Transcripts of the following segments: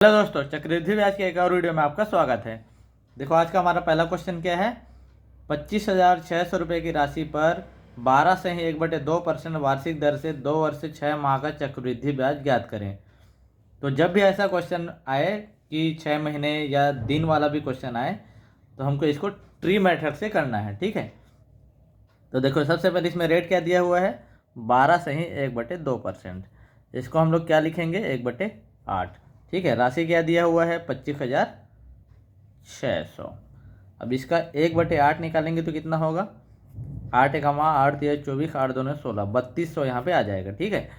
Hello दोस्तों, चक्रवृद्धि ब्याज के एक और वीडियो में आपका स्वागत है। देखो, आज का हमारा पहला क्वेश्चन क्या है। 25,600 रुपये की राशि पर 12 से 1/2% वार्षिक दर से 2 वर्ष से 6 माह का चक्रवृद्धि ब्याज ज्ञात करें। तो जब भी ऐसा क्वेश्चन आए कि 6 महीने या दिन वाला भी क्वेश्चन आए तो हमको इसको ट्री मेथड से करना है। ठीक है, तो देखो सबसे पहले इसमें रेट क्या दिया हुआ है, 12 से 1/2%। इसको हम लोग क्या लिखेंगे, 1/8। ठीक है, राशि क्या दिया हुआ है, 25,600। अब इसका 1/8 निकालेंगे तो कितना होगा, 8 एकमा 8 3 24, 8 2 16, 3200 यहाँ पे आ जाएगा। ठीक है,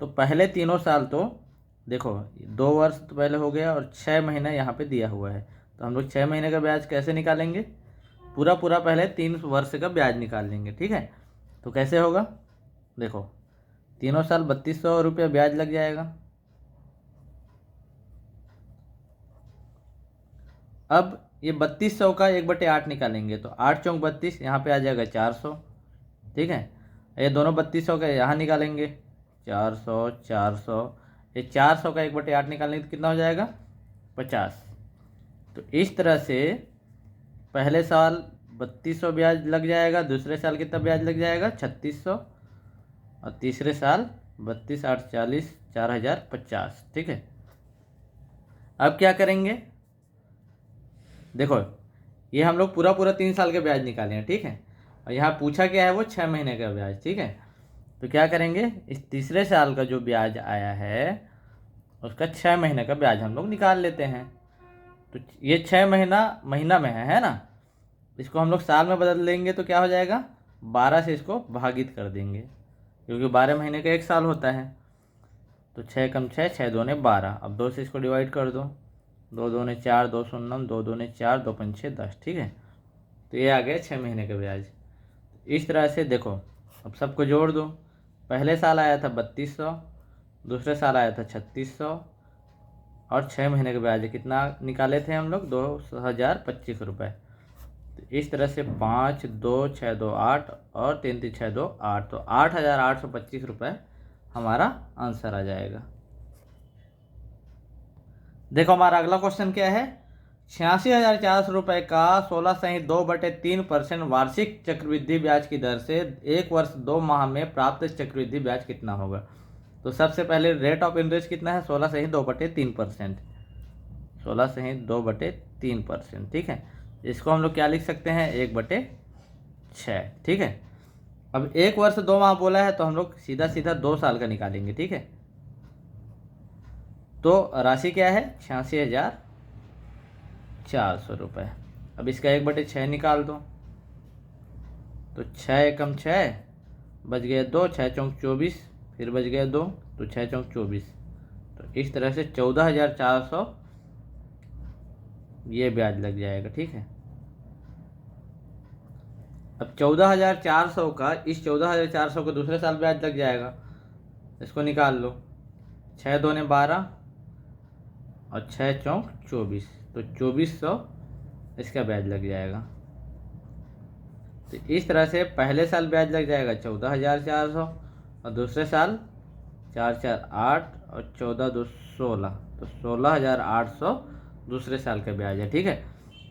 तो पहले तीनों साल तो देखो 2 वर्ष तो पहले हो गया और 6 महीना यहाँ पे दिया हुआ है। तो हम लोग 6 महीने का ब्याज कैसे निकालेंगे, पूरा पहले 3 वर्ष का ब्याज निकाल लेंगे। ठीक है, तो कैसे होगा, देखो तीनों साल 3200 रुपये ब्याज लग जाएगा। अब ये 3200 का 1/8 निकालेंगे तो 8 चौक 32, यहाँ पे आ जाएगा 400। ठीक है, ये दोनों 3200 का यहाँ निकालेंगे 400 400, ये 400 का 1/8 निकालेंगे तो कितना हो जाएगा, 50। तो इस तरह से पहले साल 3200 ब्याज लग जाएगा, दूसरे साल कितना ब्याज लग जाएगा, 3600, और तीसरे साल 32 8 40, 4050। ठीक है, अब क्या करेंगे, देखो ये हम लोग पूरा 3 साल के ब्याज निकाले हैं। ठीक है, और यहाँ पूछा क्या है, वो 6 महीने का ब्याज। ठीक है, तो क्या करेंगे, इस तीसरे साल का जो ब्याज आया है उसका 6 महीने का ब्याज हम लोग निकाल लेते हैं। तो ये 6 महीना में है ना, इसको हम लोग साल में बदल देंगे तो क्या हो जाएगा, 12 से इसको भागित कर देंगे क्योंकि 12 महीने का एक साल होता है। तो 6 कम 6, 6 दूने 12। अब 2 से इसको डिवाइड कर दो, 2 दूने 4, 2 शून्यम, 2 दूने 4, 2 पंचे 10। ठीक है, तो ये आ गया 6 महीने का ब्याज। इस तरह से देखो, अब सबको जोड़ दो। पहले साल आया था 3200, दूसरे साल आया था 3600, और 6 महीने का ब्याज कितना निकाले थे हम लोग, 2025 रुपये। तो इस तरह से 5 2 6 2 8 और 3 3 6 2 8, तो 8,825 रुपये हमारा आंसर आ जाएगा। देखो हमारा अगला क्वेश्चन क्या है, 86,400 रुपये का 16 से 2/3% वार्षिक चक्रवृद्धि ब्याज की दर से 1 वर्ष 2 माह में प्राप्त चक्रवृद्धि ब्याज कितना होगा। तो सबसे पहले रेट ऑफ इंटरेस्ट कितना है, 16 से 2/3%, 16 से 2/3%। ठीक है, इसको हम लोग क्या लिख सकते हैं, 1/6। ठीक है, अब 1 वर्ष 2 माह बोला है तो हम लोग सीधा 2 साल का निकालेंगे। ठीक है, तो राशि क्या है, 86,400 रुपये। अब इसका 1/6 निकाल दो, तो 6 एकम 6, बच गया 2, 6 चौक 24, फिर बच गया 2, तो 6 चौक 24। तो इस तरह से 14,400 ये ब्याज लग जाएगा। ठीक है, अब 14,400 का, इस 14,400 को दूसरे साल ब्याज लग जाएगा, इसको निकाल लो। 6 दूने 12 और 6 चौक 24, तो 2400 इसका ब्याज लग जाएगा। तो इस तरह से पहले साल ब्याज लग जाएगा 14,400, और दूसरे साल 4 4 8 और 14 2 16, तो 16,800 दूसरे साल का ब्याज है। ठीक है,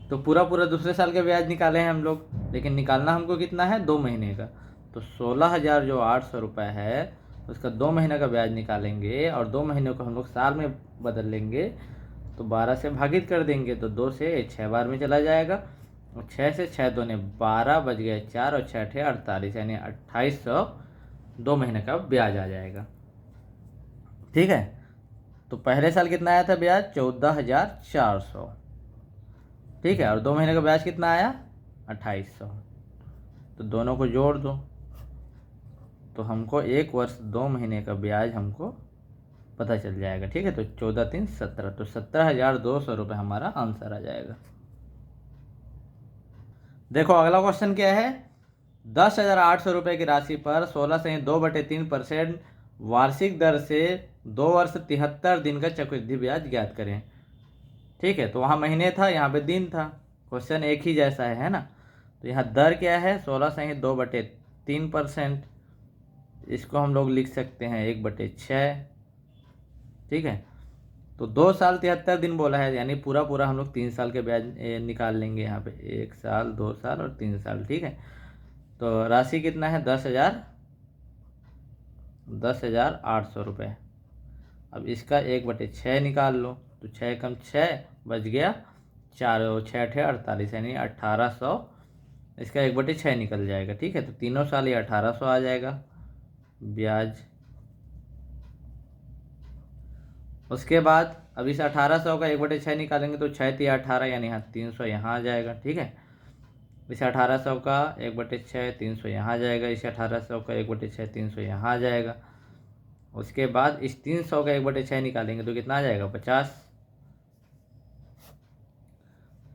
तो पूरा दूसरे साल का ब्याज निकाले हैं हम लोग, लेकिन निकालना हमको कितना है, 2 महीने का। तो 16,800 रुपये है, उसका 2 महीने का ब्याज निकालेंगे और 2 महीने को हम लोग साल में बदल लेंगे। तो 12 से भागित कर देंगे तो 2 से 6 बार में चला जाएगा, और 6 से 6 दूने 12, बच गए 4 और 6 8 48, यानी 2800 2 महीने का ब्याज आ जाएगा। ठीक है, तो पहले साल कितना आया था ब्याज, 14,400। ठीक है, और 2 महीने का ब्याज कितना आया, 2800। तो दोनों को जोड़ दो तो हमको 1 वर्ष 2 महीने का ब्याज हमको पता चल जाएगा। ठीक है, तो 14 3 17, तो 17,200 रुपये हमारा आंसर आ जाएगा। देखो अगला क्वेश्चन क्या है, 10,800 रुपये की राशि पर 16 से 2/3% वार्षिक दर से 2 वर्ष 73 दिन का चक्रवृद्धि ब्याज ज्ञात करें। ठीक है, तो वहाँ महीने था, यहाँ पे दिन था, क्वेश्चन एक ही जैसा है ना। तो यहाँ दर क्या है, 16 से 2/3%, इसको हम लोग लिख सकते हैं 1/6। ठीक है, तो 2 साल 73 दिन बोला है, यानी पूरा पूरा हम लोग 3 साल के ब्याज निकाल लेंगे यहाँ पे, 1 साल 2 साल और 3 साल। ठीक है, तो राशि कितना है 10,800 रुपये। अब इसका 1/6 निकाल लो, तो 6 कम 6 बच गया 4, 6 अठे 48, यानी 1800, इसका 1/6 निकल जाएगा। ठीक है, तो तीनों साल ये 1800 आ जाएगा ब्याज। उसके बाद अब इस 1800 का 1/6 निकालेंगे तो 6 3 18, यानी यहाँ 300 यहाँ आ जाएगा। ठीक है, इस 1800 का 1/6 300 यहाँ आ जाएगा, इस 1800 का 1/6 300 यहाँ आ जाएगा। उसके बाद इस 300 का 1/6 निकालेंगे तो कितना आ जाएगा 50।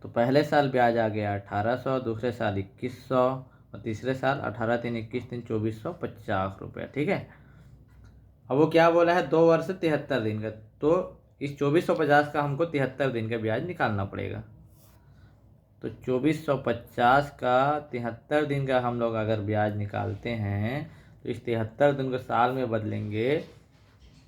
तो पहले साल ब्याज आ गया 1800, दूसरे साल 2100 और तीसरे साल 18 3 21 3 2450 रुपये। ठीक है, अब वो क्या बोला है 2 वर्ष 73 दिन का, तो इस 2450 का हमको 73 दिन का ब्याज निकालना पड़ेगा। तो 2450 का 73 दिन का हम लोग अगर ब्याज निकालते हैं तो इस 73 दिन को साल में बदलेंगे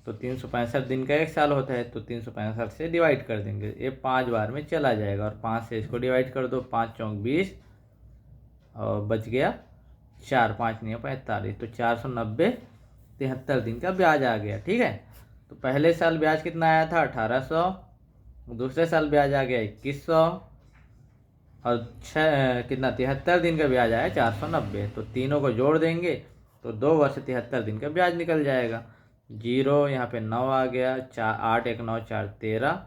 तो 365 दिन का एक साल होता है, तो 365 से डिवाइड कर देंगे, ये 5 बार में चला जाएगा और 5 से इसको डिवाइड कर दो, 5 चौक 20 और बच गया 4, 5 नहीं 45, तो 490 73 दिन का ब्याज आ गया। ठीक है, तो पहले साल ब्याज कितना आया था 1800, दूसरे साल ब्याज आ गया 2100 और 73 दिन का ब्याज आया 490, तो तीनों को जोड़ देंगे तो 2 वर्ष 73 दिन का ब्याज निकल जाएगा। 0 यहाँ पे 9 आ गया, 4 8 1 9 4 13,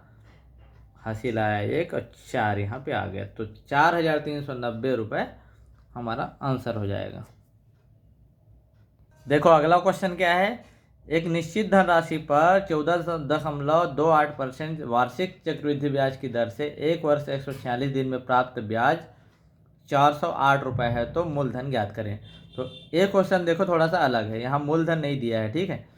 हासिल आया 1 और 4 यहाँ पे आ गया, तो 4390 रुपये हमारा आंसर हो जाएगा। देखो अगला क्वेश्चन क्या है, एक निश्चित धनराशि पर 14.28% वार्षिक चक्रवृद्धि ब्याज की दर से 1 वर्ष 146 दिन में प्राप्त ब्याज 408 रुपये है, तो मूलधन ज्ञात करें। तो ये क्वेश्चन देखो थोड़ा सा अलग है, यहाँ मूलधन नहीं दिया है। ठीक है,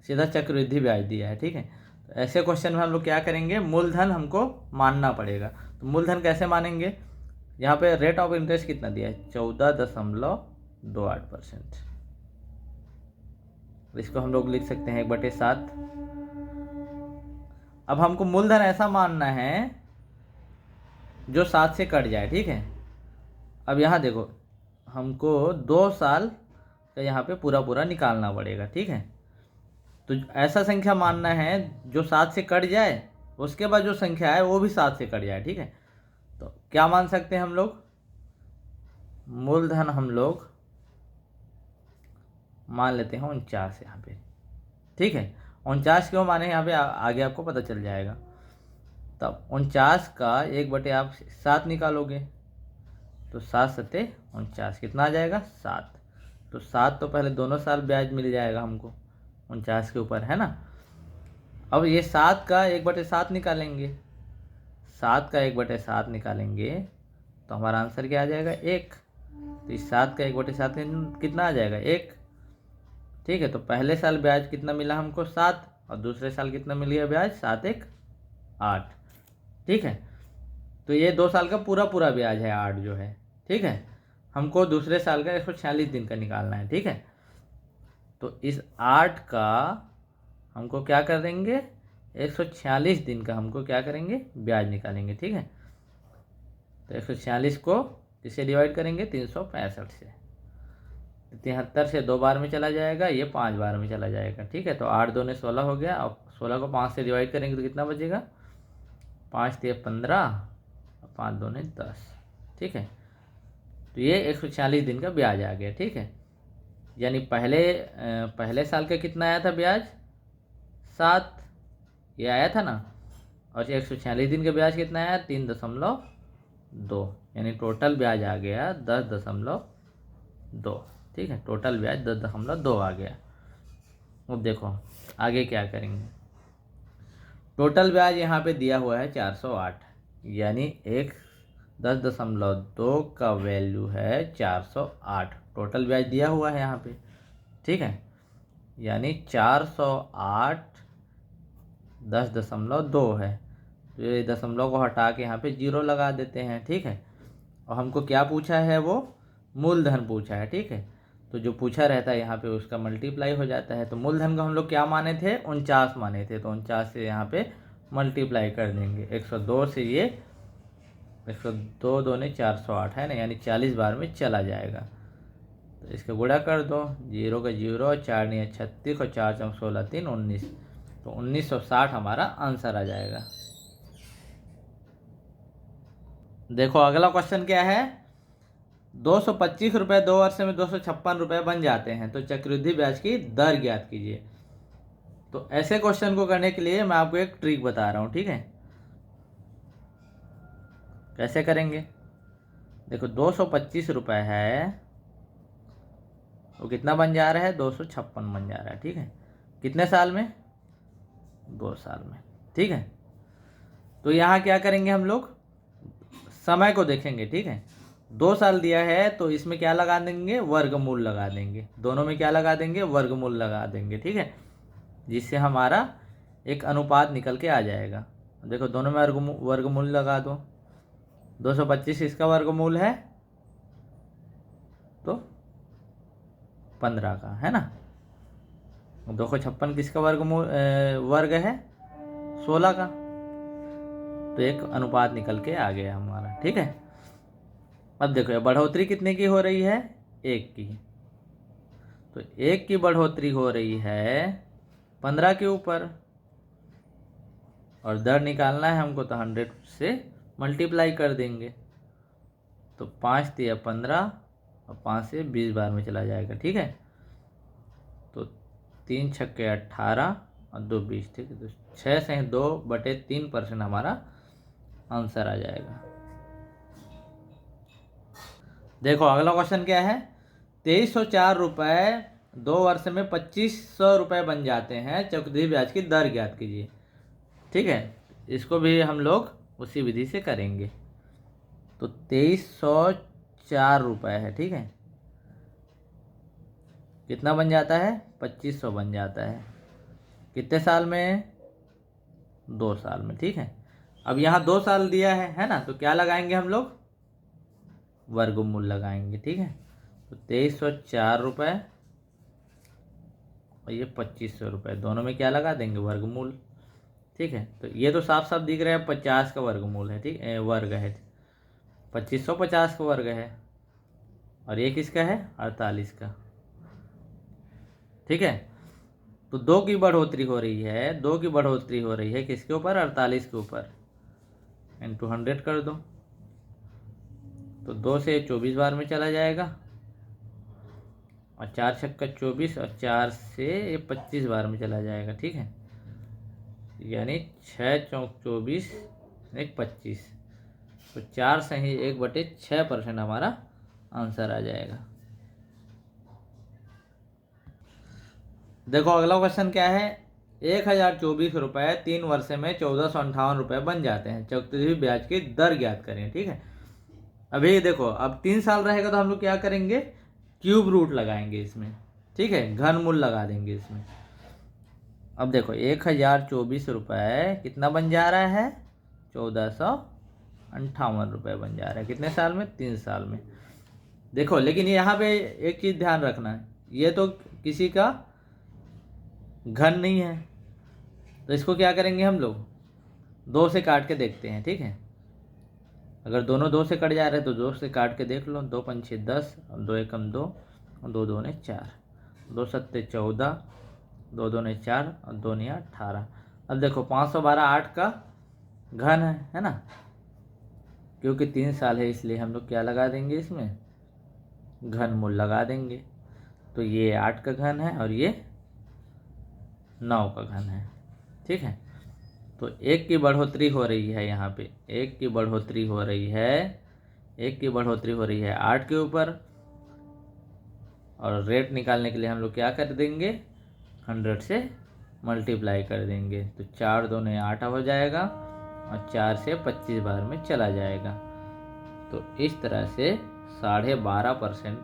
सीधा चक्रवृद्धि ब्याज दिया है। ठीक है, तो ऐसे क्वेश्चन में हम लोग क्या करेंगे, मूलधन हमको मानना पड़ेगा। तो मूलधन कैसे मानेंगे, यहाँ पे रेट ऑफ इंटरेस्ट कितना दिया है 14.28%, इसको हम लोग लिख सकते हैं 1/7। अब हमको मूलधन ऐसा मानना है जो 7 से कट जाए। ठीक है, अब यहाँ देखो हमको 2 साल का यहाँ पे पूरा पूरा निकालना पड़ेगा। ठीक है, तो ऐसा संख्या मानना है जो 7 से कट जाए, उसके बाद जो संख्या है वो भी 7 से कट जाए। ठीक है, तो क्या मान सकते हैं हम लोग, मूलधन हम लोग मान लेते हैं 49 यहाँ पे। ठीक है, 49 क्यों माने यहाँ पे आगे आपको पता चल जाएगा। तब 49 का 1/7 निकालोगे तो 7 सत्ते 49, कितना आ जाएगा 7। तो 7 तो पहले दोनों साल ब्याज मिल जाएगा हमको 49 के ऊपर, है ना। अब ये 7 का 1/7 निकालेंगे, 7 का 1/7 निकालेंगे तो हमारा आंसर क्या आ जाएगा 1। तो इस 7 का 1/7 कितना आ जाएगा 1। ठीक है, तो पहले साल ब्याज कितना मिला हमको 7 और दूसरे साल कितना मिल गया ब्याज 7 1 8। ठीक है, तो ये 2 साल का पूरा पूरा ब्याज है 8 जो है। ठीक है, हमको दूसरे साल का 146 दिन का निकालना है। ठीक है, तो इस 8 का हमको क्या कर देंगे 146 दिन का हमको क्या करेंगे ब्याज निकालेंगे। ठीक है, तो 146 को इससे डिवाइड करेंगे 365 से, 73 से 2 बार में चला जाएगा, ये 5 बार में चला जाएगा। ठीक है, तो 8 दूने 16 हो गया, और 16 को 5 से डिवाइड करेंगे तो कितना बचेगा 5 3 15 और 5 दूने 10। ठीक है, तो ये 146 दिन का ब्याज आ गया। ठीक है, यानी पहले साल का कितना आया था ब्याज 7, ये आया था ना, और 146 दिन का ब्याज कितना आया 3.2, यानी टोटल ब्याज आ गया 10.2। ठीक है, टोटल ब्याज 10.2 आ गया। अब देखो आगे क्या करेंगे, टोटल ब्याज यहाँ पे दिया हुआ है 408, यानी 10.2 का वैल्यू है 408, टोटल ब्याज दिया हुआ है यहाँ पे। ठीक है, यानी 408 10.2 है, तो ये दशमलव को हटा के यहाँ पे 0 लगा देते हैं। ठीक है, और हमको क्या पूछा है वो मूलधन पूछा है। ठीक है, तो जो पूछा रहता है यहाँ पे उसका मल्टीप्लाई हो जाता है। तो मूलधन का हम लोग क्या माने थे 49 माने थे, तो 49 से यहाँ पे मल्टीप्लाई कर देंगे। 102 से ये 102 दूने 408 है ना, यानी 40 बार में चला जाएगा। तो इसका गुणा कर दो, 0 का 0, 4 नहीं 36 और 4 चौक 16 3 19, तो 1960 हमारा आंसर आ जाएगा। देखो अगला क्वेश्चन क्या है, 225 रुपये 2 वर्ष में 256 रुपये बन जाते हैं, तो चक्रवृद्धि ब्याज की दर ज्ञात कीजिए। तो ऐसे क्वेश्चन को करने के लिए मैं आपको एक ट्रिक बता रहा हूँ, ठीक है। कैसे करेंगे, देखो 225 रुपये है, वो कितना बन जा रहा है, 256 बन जा रहा है, ठीक है। कितने साल में, 2 साल में, ठीक है। तो यहाँ क्या करेंगे हम लोग, समय को देखेंगे, ठीक है। 2 साल दिया है तो इसमें क्या लगा देंगे, वर्गमूल लगा देंगे। दोनों में क्या लगा देंगे, वर्गमूल लगा देंगे, ठीक है, जिससे हमारा एक अनुपात निकल के आ जाएगा। देखो दोनों में वर्गमूल लगा दो, 225 इसका वर्गमूल है तो 15 का है ना, 256 किसका वर्गमूल वर्ग है, 16 का। तो एक अनुपात निकल के आ गया हमारा, ठीक है। अब देखो बढ़ोतरी कितने की हो रही है, 1 की। तो 1 की बढ़ोतरी हो रही है 15 के ऊपर, और दर निकालना है हमको, तो 100 से मल्टीप्लाई कर देंगे। तो 5 तिया 15 और 5 से 20 बार में चला जाएगा, ठीक है। तो 3 छक्के 18 और 2 20, ठीक है। तो 6 से 2/3% हमारा आंसर आ जाएगा। देखो अगला क्वेश्चन क्या है, 2304 रुपये 2 वर्ष में 2500 रुपये बन जाते हैं, चक्रवृद्धि ब्याज की दर ज्ञात कीजिए, ठीक है। इसको भी हम लोग उसी विधि से करेंगे। तो 2304 रुपये है, ठीक है, कितना बन जाता है, 2500 बन जाता है। कितने साल में, 2 साल में, ठीक है। अब यहाँ 2 साल दिया है ना, तो क्या लगाएंगे हम लोग, वर्गमूल लगाएंगे, ठीक है। तो 2304 रुपये और ये 2500 रुपये, दोनों में क्या लगा देंगे, वर्गमूल, ठीक है। तो ये तो साफ साफ दिख रहा है 50 का वर्गमूल है, ठीक है, वर्ग है, 2500 50 का वर्ग है, और ये किसका है, 48 का, ठीक है। तो 2 की बढ़ोतरी हो रही है, 2 की बढ़ोतरी हो रही है किसके ऊपर, 48 के ऊपर, इंटू 100 कर दो। तो 2 से 24 बार में चला जाएगा, और 4 छक्का 24 और 4 से ये 25 बार में चला जाएगा, ठीक है। यानी 6 चौक 24 एक 25, तो 4 से ही 1/6% हमारा आंसर आ जाएगा। देखो अगला क्वेश्चन क्या है, 1024 रुपये 3 वर्ष में 1458 रुपये बन जाते हैं, चक्रवृद्धि ब्याज की दर ज्ञात करें, ठीक है। अभी देखो अब 3 साल रहेगा तो हम लोग क्या करेंगे, क्यूब रूट लगाएंगे इसमें, ठीक है, घनमूल लगा देंगे इसमें। अब देखो 1024 रुपये कितना बन जा रहा है, 1458 रुपये बन जा रहा है, कितने साल में, 3 साल में। देखो लेकिन यहाँ पे एक चीज़ ध्यान रखना है, ये तो किसी का घन नहीं है, तो इसको क्या करेंगे हम लोग, 2 से काट के देखते हैं, ठीक है। अगर दोनों 2 से कट जा रहे हैं तो 2 से काट के देख लो, 2 पंचे 10 और 2 एकम 2 और 2 दूने 4, 2 सत्ते 14, 2 दूने 4 और 2 निया 18। अब देखो 512 8 का घन है ना, क्योंकि 3 साल है इसलिए हम लोग क्या लगा देंगे, इसमें घनमूल लगा देंगे। तो ये 8 का घन है और ये 9 का घन है, ठीक है। तो 1 की बढ़ोतरी हो रही है, यहाँ पे 1 की बढ़ोतरी हो रही है, 1 की बढ़ोतरी हो रही है 8 के ऊपर, और रेट निकालने के लिए हम लोग क्या कर देंगे, 100 से मल्टीप्लाई कर देंगे। तो 4 दूने 8 हो जाएगा और 4 से 25 बार में चला जाएगा। तो इस तरह से 12.5%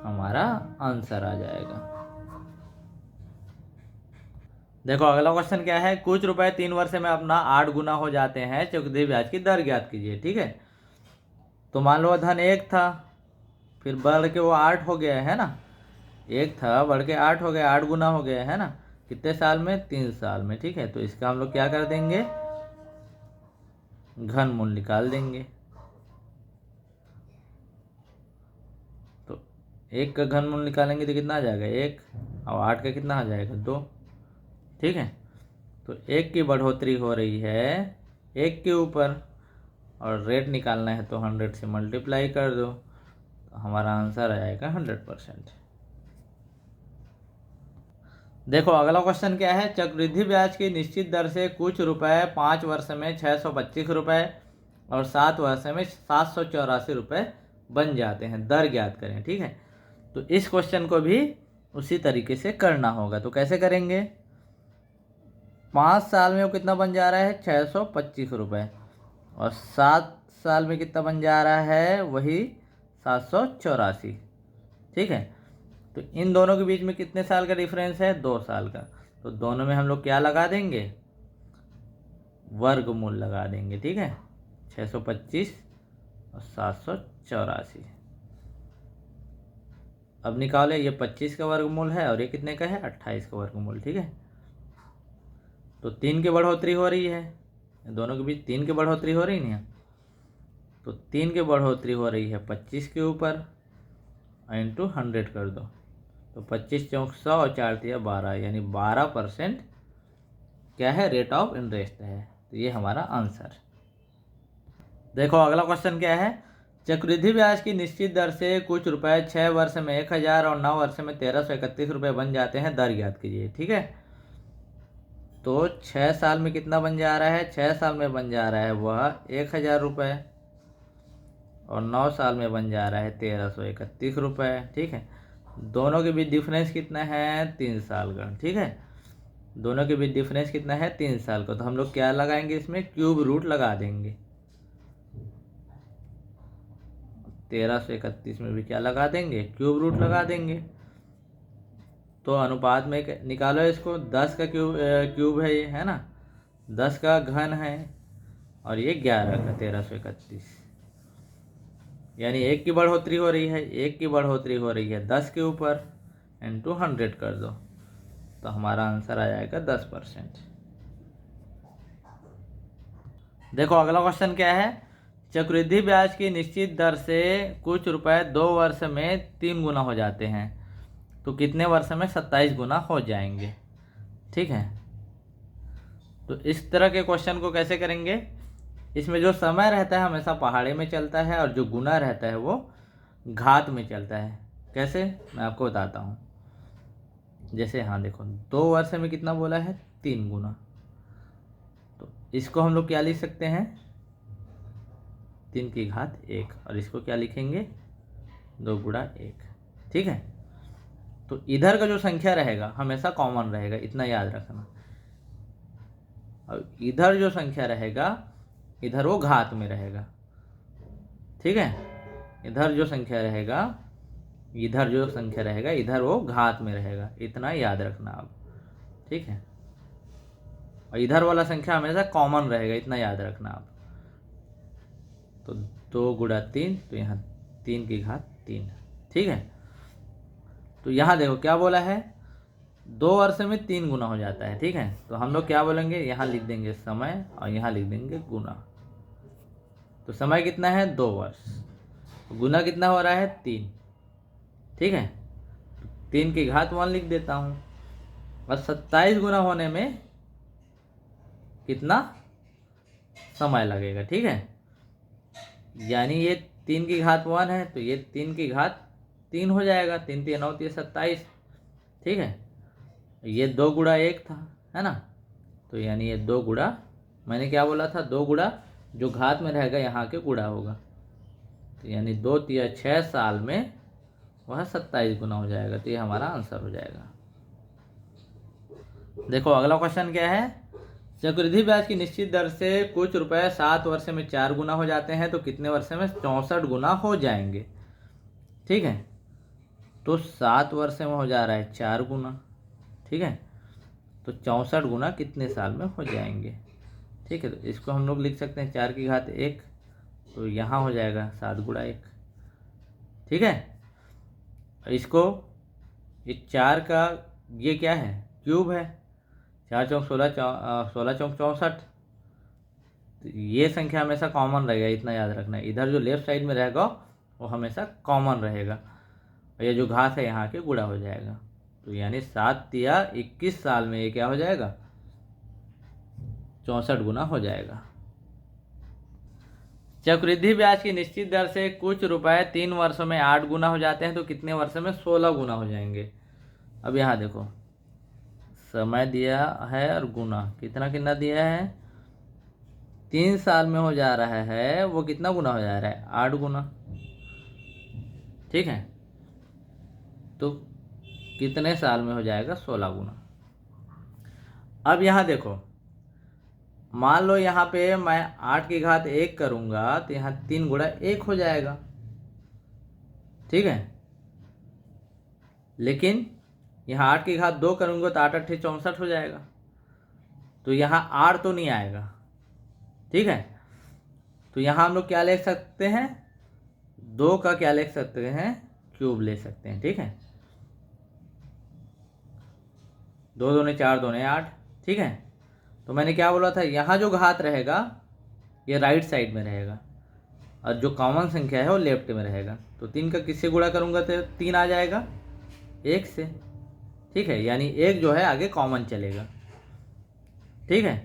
हमारा आंसर आ जाएगा। देखो अगला क्वेश्चन क्या है, कुछ रुपए 3 वर्ष में अपना 8 गुना हो जाते हैं, चक्रवृद्धि ब्याज की दर ज्ञात कीजिए, ठीक है। तो मान लो धन 1 था, फिर बढ़ के वो 8 हो गया है ना, 1 था बढ़ के 8 हो गया, 8 गुना हो गया है ना, कितने साल में, 3 साल में, ठीक है। तो इसका हम लोग क्या कर देंगे, घनमूल निकाल देंगे। तो 1 का घनमूल निकालेंगे तो कितना आ जाएगा 1, और 8 का कितना आ जाएगा 2। ठीक है, तो 1 की बढ़ोतरी हो रही है 1 के ऊपर, और रेट निकालना है तो 100 से मल्टीप्लाई कर दो, तो हमारा आंसर आ जाएगा 100%। देखो अगला क्वेश्चन क्या है, चक्रवृद्धि ब्याज की निश्चित दर से कुछ रुपए 5 वर्ष में 625 रुपए और 7 वर्ष में 784 रुपए बन जाते हैं, दर ज्ञात करें। ठीक है, तो इस क्वेश्चन को भी उसी तरीके से करना होगा। तो कैसे करेंगे, 5 साल में वो कितना बन जा रहा है 625 रुपये, और 7 साल में कितना बन जा रहा है वही 784। ठीक है, तो इन दोनों के बीच में कितने साल का डिफरेंस है 2 साल का, तो दोनों में हम लोग क्या लगा देंगे, वर्गमूल लगा देंगे। ठीक है, 625 और 784। अब निकाले, ये 25 का वर्गमूल है और ये कितने का है 28 का वर्गमूल। ठीक है, तो 3 की बढ़ोतरी हो रही है, दोनों के बीच 3 की बढ़ोतरी हो रही नहीं, तो 3 की बढ़ोतरी हो रही है 25 के ऊपर, इंटू 100 कर दो, तो 25 चौक 100 और 4 दिया 12, यानी 12% क्या है रेट ऑफ इंटरेस्ट है। तो ये हमारा आंसर। देखो अगला क्वेश्चन क्या है, चक्रवृद्धि ब्याज की निश्चित दर से कुछ रुपए 6 वर्ष में 1000 और 9 वर्ष में 1331 रुपये बन जाते हैं, दर ज्ञात कीजिए। ठीक है, तो 6 साल में कितना बन जा रहा है, 6 साल में बन जा रहा है वह 1000 रुपये, और 9 साल में बन जा रहा है 1331 रुपये। ठीक है, दोनों के बीच डिफरेंस कितना है 3 साल का। ठीक है, दोनों के बीच डिफरेंस कितना है 3 साल का, तो हम लोग क्या लगाएंगे इसमें, क्यूब रूट लगा देंगे। 1331 में भी क्या लगा देंगे, क्यूब रूट लगा देंगे। तो अनुपात में निकालो इसको, 10 का क्यूब है ये, है ना, 10 का घन है, और ये 11 का 1331, यानी 1 की बढ़ोतरी हो रही है, 1 की बढ़ोतरी हो रही है 10 के ऊपर, इंटू 100 कर दो, तो हमारा आंसर आ जाएगा 10%। देखो अगला क्वेश्चन क्या है, चक्रवृद्धि ब्याज की निश्चित दर से कुछ रुपए 2 वर्ष में 3 गुना हो जाते हैं, तो कितने वर्ष में 27 गुना हो जाएंगे। ठीक है, तो इस तरह के क्वेश्चन को कैसे करेंगे, इसमें जो समय रहता है हमेशा पहाड़े में चलता है, और जो गुना रहता है वो घात में चलता है। कैसे, मैं आपको बताता हूँ। जैसे हाँ देखो, 2 वर्ष में कितना बोला है 3 गुना, तो इसको हम लोग क्या लिख सकते हैं 3 की घात 1, और इसको क्या लिखेंगे 2 गुणा 1। ठीक है, तो इधर का जो संख्या रहेगा हमेशा कॉमन रहेगा, इतना याद रखना। और इधर जो संख्या रहेगा इधर वो घात में रहेगा। ठीक है, इधर जो संख्या रहेगा, इधर जो संख्या रहेगा इधर वो घात में रहेगा, इतना याद रखना आप। ठीक है, और इधर वाला संख्या हमेशा कॉमन रहेगा, इतना याद रखना आप। तो 2 गुणा 3, तो यहाँ 3 की घात 3। ठीक है, तो यहाँ देखो क्या बोला है 2 वर्ष में 3 गुना हो जाता है। ठीक है, तो हम लोग क्या बोलेंगे, यहाँ लिख देंगे समय और यहाँ लिख देंगे गुना। तो समय कितना है 2 वर्ष, तो गुना कितना हो रहा है 3। ठीक है, तो 3 की घात 1 लिख देता हूँ, और 27 गुना होने में कितना समय लगेगा। ठीक है, यानी ये 3 की घात 1 है, तो ये 3 की घात 3 हो जाएगा, 3 3 9 27। ठीक है, ये 2 गुणा 1 था, है ना, तो यानी ये 2 गुणा, मैंने क्या बोला था 2 गुणा जो घात में रहेगा यहाँ के गुणा होगा, तो यानी 2 तिया 6 साल में वह 27 गुना हो जाएगा, तो ये हमारा आंसर हो जाएगा। देखो अगला क्वेश्चन क्या है, चक्रवृद्धि ब्याज की निश्चित दर से कुछ रुपए 7 वर्ष में 4 गुना हो जाते हैं, तो कितने वर्ष में 64 गुना हो जाएंगे। ठीक है, तो 7 वर्ष में हो जा रहा है 4 गुना। ठीक है, तो 64 गुना कितने साल में हो जाएंगे। ठीक है, तो इसको हम लोग लिख सकते हैं 4 की घात 1, तो यहाँ हो जाएगा 7 गुणा 1। ठीक है, इसको ये 4 का ये क्या है क्यूब है, 4 चौक 16, 16 चौक 64, तो ये संख्या हमेशा कॉमन रहेगा, इतना याद रखना है। इधर जो लेफ्ट साइड में रहेगा वो हमेशा कॉमन रहेगा, और ये जो घात है यहाँ के गुणा हो जाएगा। तो यानी 7 या 21 साल में ये क्या हो जाएगा, 64 गुना हो जाएगा। चक्रवृद्धि ब्याज की निश्चित दर से कुछ रुपए 3 वर्षों में 8 गुना हो जाते हैं, तो कितने वर्षों में 16 गुना हो जाएंगे। अब यहाँ देखो, समय दिया है और गुना कितना कितना दिया है, 3 साल में हो जा रहा है, वो कितना गुना हो जा रहा है, 8 गुना। ठीक है, तो कितने साल में हो जाएगा, 16 गुना। अब यहाँ देखो, मान लो यहाँ पे मैं 8 की घात 1 करूँगा तो यहाँ 3 गुणा 1 हो जाएगा। ठीक है, लेकिन यहाँ 8 की घात 2 करूँगा तो 8 8 64 हो जाएगा, तो यहाँ 8 तो नहीं आएगा। ठीक है, तो यहाँ हम लोग क्या ले सकते हैं, 2 का क्या ले सकते हैं, क्यूब ले सकते हैं। ठीक है, 2 दूने 4 दूने 8। ठीक है, तो मैंने क्या बोला था, यहाँ जो घात रहेगा ये राइट साइड में रहेगा, और जो कॉमन संख्या है वो लेफ्ट में रहेगा। तो 3 का किससे गुणा करूँगा तो 3 आ जाएगा 1 से। ठीक है, यानी 1 जो है आगे कॉमन चलेगा। ठीक है,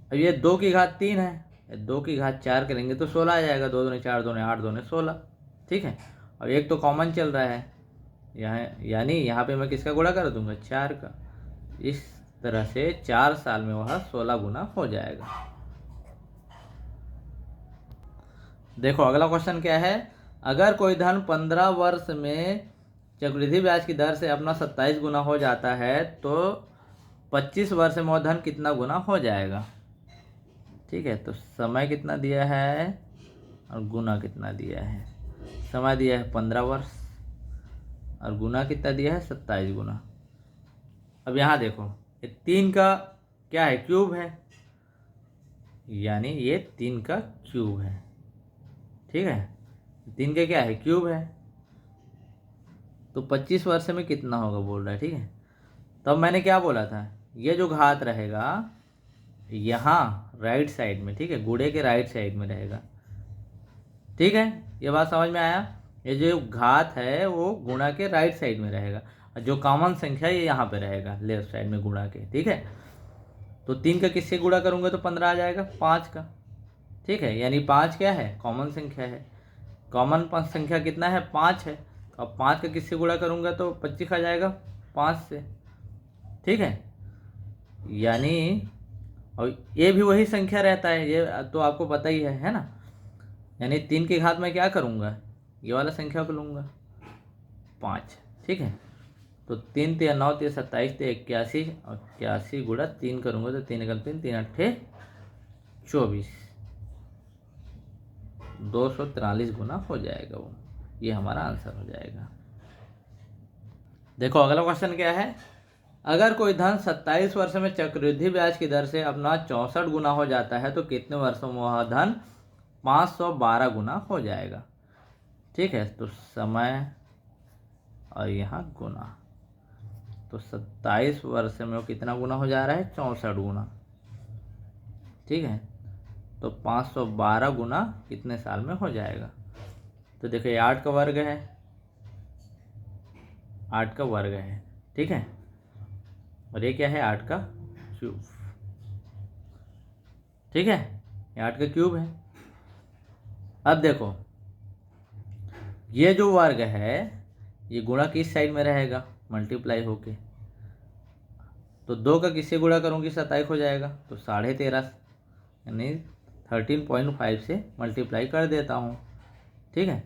अब ये 2 की घात 3 है, 2 की घात 4 करेंगे तो 16 आ जाएगा, 2 दूने 4 दूने 8 दूने 16। ठीक है, और 1 तो कॉमन चल रहा है यहाँ, यानी यहाँ पे मैं किसका गुणा कर दूंगा, 4 का। इस तरह से 4 साल में वह 16 गुना हो जाएगा। देखो अगला क्वेश्चन क्या है, अगर कोई धन 15 वर्ष में चक्रवृद्धि ब्याज की दर से अपना 27 गुना हो जाता है तो 25 वर्ष में वह धन कितना गुना हो जाएगा। ठीक है, तो समय कितना दिया है और गुना कितना दिया है। समय दिया है 15 वर्ष और गुना कितना दिया है, 27 गुना। अब यहाँ देखो, ये 3 का क्या है, क्यूब है, यानी ये 3 का क्यूब है। ठीक है, 3 का क्या है, क्यूब है, तो 25 वर्ष में कितना होगा बोल रहा है। ठीक है, तब मैंने क्या बोला था, ये जो घात रहेगा यहाँ राइट साइड में, ठीक है, गुणे के राइट साइड में रहेगा। ठीक है, ये बात समझ में आया, ये जो घात है वो गुणा के राइट साइड में रहेगा, और जो कॉमन संख्या ये यहाँ पे रहेगा लेफ्ट साइड में गुणा के। ठीक है, तो 3 का किससे गुणा करूँगा तो 15 आ जाएगा, 5 का। ठीक है, यानी 5 क्या है, कॉमन संख्या है। कॉमन संख्या कितना है, 5 है। अब 5 का किससे गुणा करूँगा तो 25 आ जाएगा 5 से। ठीक है, यानी और ये भी वही संख्या रहता है, ये तो आपको पता ही है ना। यानी 3 की घात में क्या करूँगा, ये वाला संख्या को लूँगा 5। ठीक है, तो 3 3 9 3 27 3 81, और 81 गुणा 3 करूँगा तो 3 एकम 3 3 8 24, 243 गुना हो जाएगा वो, ये हमारा आंसर हो जाएगा। देखो अगला क्वेश्चन क्या है, अगर कोई धन 27 वर्ष में चक्रवृद्धि ब्याज की दर से अपना 64 गुना हो जाता है तो कितने वर्षों में वह धन 512 गुना हो जाएगा। ठीक है, तो समय और यहाँ गुना, तो 27 वर्ष में वो कितना गुना हो जा रहा है, 64 गुना। ठीक है, तो 512 गुना कितने साल में हो जाएगा। तो देखो ये 8 का वर्ग है, 8 का वर्ग है। ठीक है, और ये क्या है, 8 का क्यूब। ठीक है, ये 8 का क्यूब है। अब देखो ये जो वर्ग है ये गुणा किस साइड में रहेगा, मल्टीप्लाई होके, तो 2 का किससे गुणा करूँगी 27 हो जाएगा, तो 13.5 यानी 13.5 से मल्टीप्लाई कर देता हूँ। ठीक है,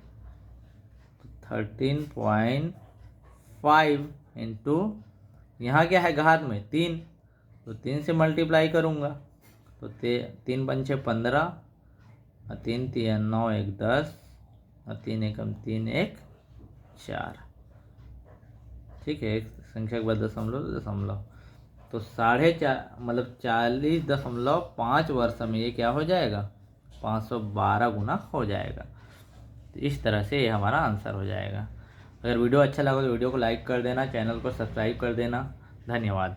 तो 13.5 इंटू यहाँ क्या है घात में 3, तो 3 से मल्टीप्लाई करूँगा तो 3 पंचे 15, और 3 3 9 1 10, और 3 एकम 3 1 4। ठीक है, एक संख्या के बाद दशमलव, तो 4.5 मतलब 40.5 वर्ष में ये क्या हो जाएगा, 512 गुना हो जाएगा। तो इस तरह से ये हमारा आंसर हो जाएगा। अगर वीडियो अच्छा लगा तो वीडियो को लाइक कर देना, चैनल को सब्सक्राइब कर देना। धन्यवाद।